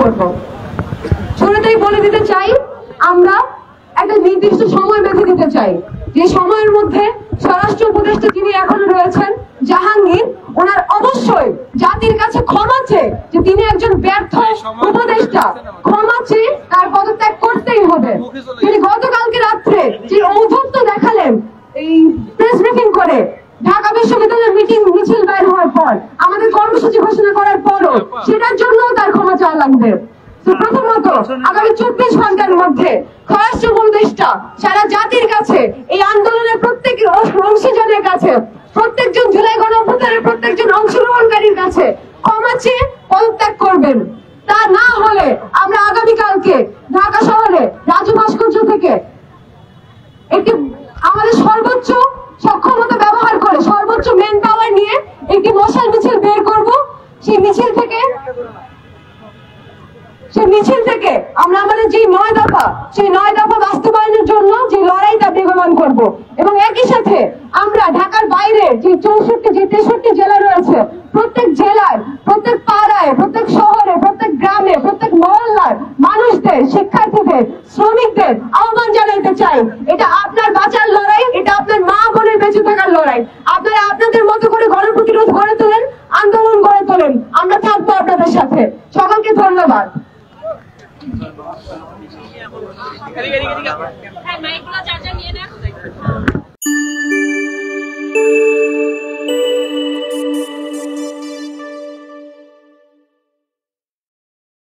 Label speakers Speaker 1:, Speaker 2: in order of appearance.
Speaker 1: করব। শুরুতেই বলে দিতে চাই, আমরা একটা নির্দিষ্ট সময় বেঁধে দিতে চাই, যে সময়ের মধ্যে স্বরাষ্ট্র উপদেষ্টা যিনি এখনো রয়েছেন জাহাঙ্গীর, ওনার অবশ্যই জাতির কাছে ক্ষমা চেয়ে, যে তিনি একজন ব্যর্থ উপদেষ্টা, ক্ষমা চেয়ে তার পদত্যাগ করতেই হবে। তিনি গতকালকে রাত্রে যে ঔদ্ধত্য দেখালেন এই প্রেস ব্রিফিং করে, ঢাকা বিশ্ববিদ্যালয়ের মিছিল বাইর হওয়ার পর, আমাদের কর্মসূচি ঘোষণা করার পরও, সেটার জন্য তার ক্ষমা চাওয়া লাগবে। প্রথমত আগামী 24 ঘন্টার মধ্যে স্বরাষ্ট্র উপদেষ্টা সারা জাতির কাছে, এই আন্দোলনের প্রত্যেক অংশীজনের কাছে, প্রত্যেকজন জুলাই গণঅভ্যুত্থানের প্রত্যেকজন অংশগ্রহণকারীর কাছে ক্ষমা চেয়ে পদত্যাগ করবেন। তা না হলে আমরা আগামীকালকে ঢাকা শহরে রাজু ভাস্কর্য থেকে একটি আমাদের সর্বোচ্চ সক্ষমতা ব্যবহার করে, সর্বোচ্চ মেন পাওয়ার নিয়ে একটি মশাল মিছিল বের করব। সেই মিছিল থেকে আমরা আমাদের যে 9 দফা, সেই 9 দফা বাস্তবায়নের জন্য যে লড়াইটা বেগবান করব। এবং একই সাথে আমরা ঢাকার বাইরে যে 63 জেলা রয়েছে, প্রত্যেক জেলার, প্রত্যেক পাড়ায়, প্রত্যেক শহরে, প্রত্যেক গ্রামে, প্রত্যেক মহল্লার মানুষদের, শিক্ষার্থীদের, শ্রমিকদের আহ্বান জানাইতে চাই, এটা আপনার বাঁচার লড়াই, এটা আপনার মা বোনের বেঁচে থাকার লড়াই। আপনারা আপনাদের মতো করে গণপ্রতিরোধ গড়ে তোলেন, আন্দোলন গড়ে তোলেন, আমরা থাকবো আপনাদের সাথে। সকলকে ধন্যবাদ।
Speaker 2: হ্যাঁ, মাইকগুলো চার্জার নিয়ে নেন।